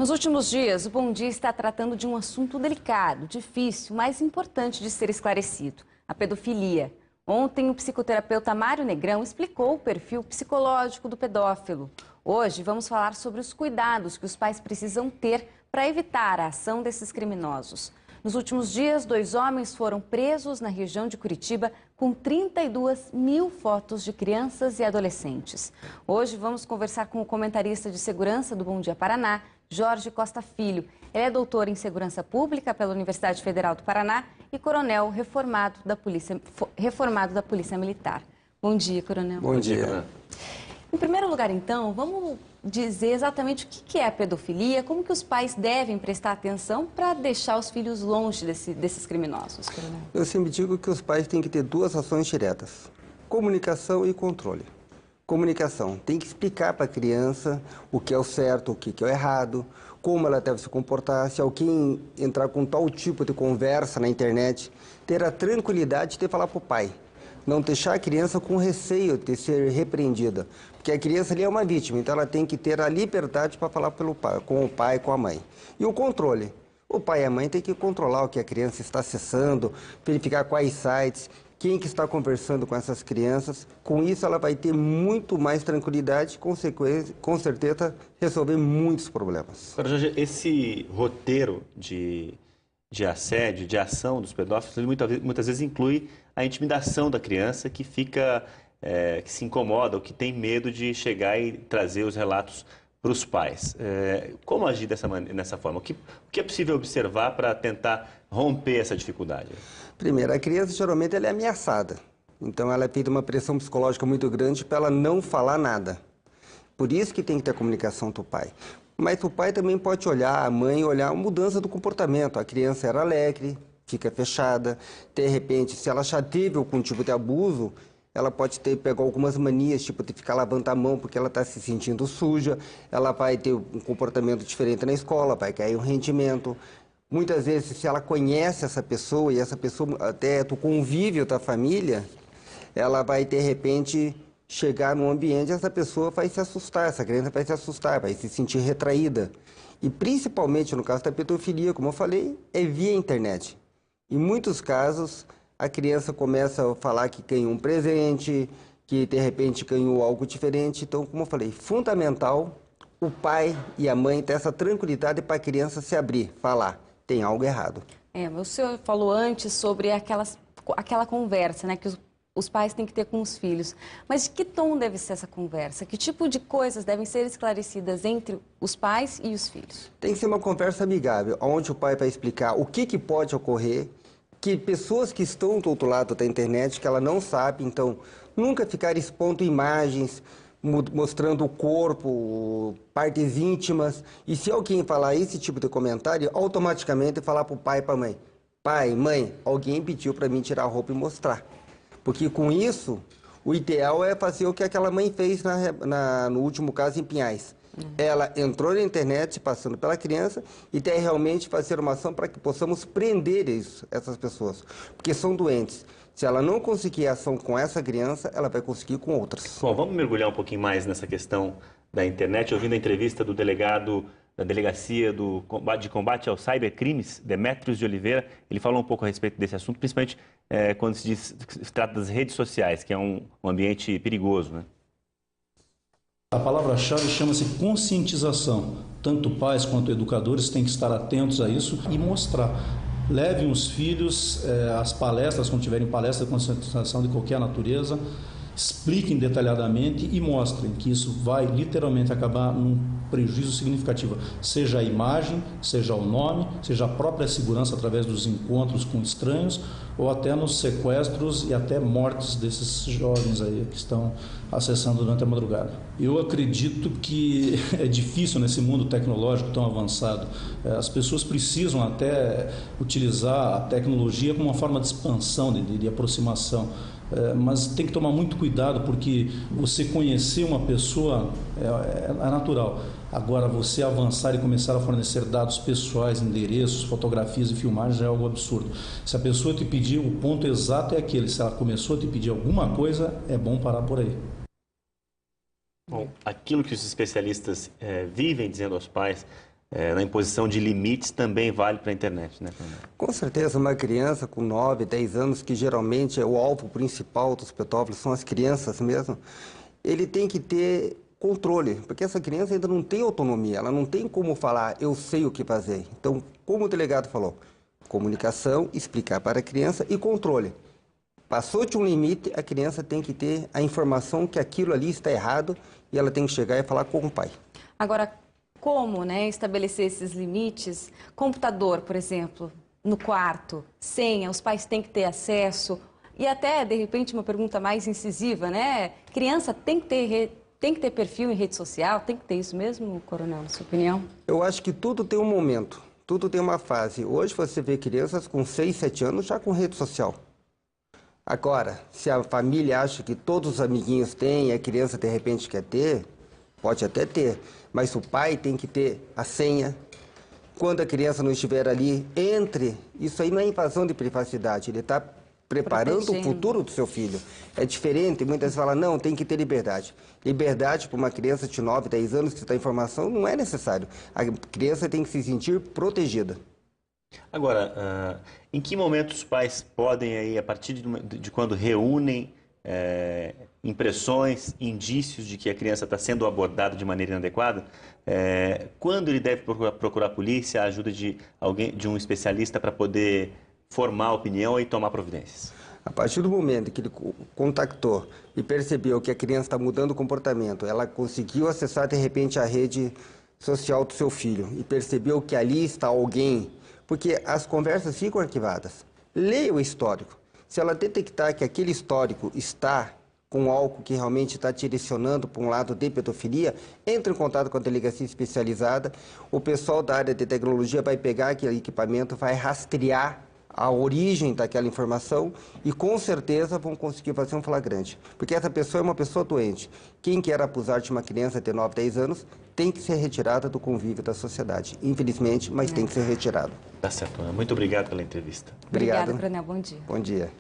Nos últimos dias, o Bom Dia está tratando de um assunto delicado, difícil, mas importante de ser esclarecido: a pedofilia. Ontem, o psicoterapeuta Mário Negrão explicou o perfil psicológico do pedófilo. Hoje, vamos falar sobre os cuidados que os pais precisam ter para evitar a ação desses criminosos. Nos últimos dias, 2 homens foram presos na região de Curitiba com 32 mil fotos de crianças e adolescentes. Hoje vamos conversar com o comentarista de segurança do Bom Dia Paraná, Jorge Costa Filho. Ele é doutor em segurança pública pela Universidade Federal do Paraná e coronel reformado da Polícia Militar. Bom dia, coronel. Bom dia. Em primeiro lugar, então, vamos dizer exatamente o que é a pedofilia, como que os pais devem prestar atenção para deixar os filhos longe desses criminosos, coronel? Eu sempre digo que os pais têm que ter 2 ações diretas: comunicação e controle. Comunicação, tem que explicar para a criança o que é o certo, o que é o errado, como ela deve se comportar. Se alguém entrar com tal tipo de conversa na internet, ter a tranquilidade de falar para o pai. Não deixar a criança com receio de ser repreendida, porque a criança ali é uma vítima, então ela tem que ter a liberdade para falar com o pai, com a mãe. E o controle. O pai e a mãe têm que controlar o que a criança está acessando, verificar quais sites, quem que está conversando com essas crianças. Com isso ela vai ter muito mais tranquilidade e, com certeza, resolver muitos problemas. Agora, Jorge, esse roteiro de assédio, de ação dos pedófilos, ele muitas vezes inclui a intimidação da criança que que se incomoda ou que tem medo de chegar e trazer os relatos para os pais. Como agir nessa forma? O que é possível observar para tentar romper essa dificuldade? Primeiro, a criança geralmente ela é ameaçada. Então ela é feita uma pressão psicológica muito grande para ela não falar nada. Por isso que tem que ter a comunicação do pai. Mas o pai também pode olhar, a mãe olhar a mudança do comportamento. A criança era alegre, fica fechada. De repente, se ela já teve algum tipo de abuso, ela pode pegar algumas manias, tipo de ficar lavando a mão porque ela está se sentindo suja. Ela vai ter um comportamento diferente na escola, vai cair o rendimento. Muitas vezes, se ela conhece essa pessoa e essa pessoa até é do convívio da família, ela vai, de repente, chegar num ambiente e essa pessoa vai se assustar, essa criança vai se assustar, vai se sentir retraída. E principalmente no caso da pedofilia, como eu falei, é via internet. Em muitos casos, a criança começa a falar que ganhou um presente, que de repente ganhou algo diferente. Então, como eu falei, fundamental o pai e a mãe ter essa tranquilidade para a criança se abrir, falar: tem algo errado. O senhor falou antes sobre aquela conversa, né, que os pais têm que ter com os filhos. Mas de que tom deve ser essa conversa? Que tipo de coisas devem ser esclarecidas entre os pais e os filhos? Tem que ser uma conversa amigável, onde o pai vai explicar o que pode ocorrer, que pessoas que estão do outro lado da internet, que ela não sabe, então nunca ficar expondo imagens, mostrando o corpo, partes íntimas. E se alguém falar esse tipo de comentário, automaticamente falar para o pai e para a mãe: pai, mãe, alguém pediu para mim tirar a roupa e mostrar. Porque com isso, o ideal é fazer o que aquela mãe fez no último caso em Pinhais. Ela entrou na internet, passando pela criança, e tem realmente fazer uma ação para que possamos prender essas pessoas, porque são doentes. Se ela não conseguir ação com essa criança, ela vai conseguir com outras. Bom, vamos mergulhar um pouquinho mais nessa questão da internet, ouvindo a entrevista do delegado da Delegacia de Combate aos Cybercrimes, Demétrios de Oliveira. Ele falou um pouco a respeito desse assunto, principalmente quando se trata das redes sociais, que é um ambiente perigoso, né? A palavra-chave chama-se conscientização. Tanto pais quanto educadores têm que estar atentos a isso e mostrar. Levem os filhos às palestras, quando tiverem palestra de conscientização de qualquer natureza, expliquem detalhadamente e mostrem que isso vai literalmente acabar num prejuízo significativo, seja a imagem, seja o nome, seja a própria segurança através dos encontros com estranhos ou até nos sequestros e até mortes desses jovens aí que estão acessando durante a madrugada. Eu acredito que é difícil nesse mundo tecnológico tão avançado. As pessoas precisam até utilizar a tecnologia como uma forma de expansão, de aproximação. Mas tem que tomar muito cuidado, porque você conhecer uma pessoa é natural. Agora, você avançar e começar a fornecer dados pessoais, endereços, fotografias e filmagens é algo absurdo. Se a pessoa te pedir, o ponto exato é aquele. Se ela começou a te pedir alguma coisa, é bom parar por aí. Bom, aquilo que os especialistas vivem dizendo aos pais na imposição de limites também vale para a internet, né? Com certeza, uma criança com 9, 10 anos, que geralmente é o alvo principal dos pedófilos, são as crianças mesmo, ele tem que ter controle, porque essa criança ainda não tem autonomia, ela não tem como falar, eu sei o que fazer. Então, como o delegado falou, comunicação, explicar para a criança e controle. Passou de um limite, a criança tem que ter a informação que aquilo ali está errado e ela tem que chegar e falar com o pai. Agora, como, né, estabelecer esses limites? Computador, por exemplo, no quarto, senha, os pais têm que ter acesso. E até, de repente, uma pergunta mais incisiva, né? Criança tem que ter perfil em rede social? Tem que ter isso mesmo, coronel, na sua opinião? Eu acho que tudo tem um momento, tudo tem uma fase. Hoje você vê crianças com 6, 7 anos já com rede social. Agora, se a família acha que todos os amiguinhos têm e a criança de repente quer ter, pode até ter, mas o pai tem que ter a senha. Quando a criança não estiver ali, entre. Isso aí não é invasão de privacidade, ele está preparando o futuro do seu filho. É diferente, muitas vezes falam, não, tem que ter liberdade. Liberdade para uma criança de 9, 10 anos que está em formação não é necessário. A criança tem que se sentir protegida. Agora, em que momento os pais podem, aí, a partir de quando reúnem impressões, indícios de que a criança está sendo abordada de maneira inadequada, quando ele deve procurar a polícia, a ajuda de um especialista para poder formar a opinião e tomar providências? A partir do momento que ele contactou e percebeu que a criança está mudando o comportamento, ela conseguiu acessar de repente a rede social do seu filho e percebeu que ali está alguém, porque as conversas ficam arquivadas. Leia o histórico. Se ela detectar que aquele histórico está com algo que realmente está direcionando para um lado de pedofilia, entre em contato com a delegacia especializada. O pessoal da área de tecnologia vai pegar aquele equipamento, vai rastrear a origem daquela informação e com certeza vão conseguir fazer um flagrante. Porque essa pessoa é uma pessoa doente. Quem quer abusar de uma criança de 9, 10 anos tem que ser retirada do convívio da sociedade. Infelizmente, mas tem que ser retirado. Tá certo, Ana. Muito obrigado pela entrevista. Obrigada, coronel. Bom dia. Bom dia.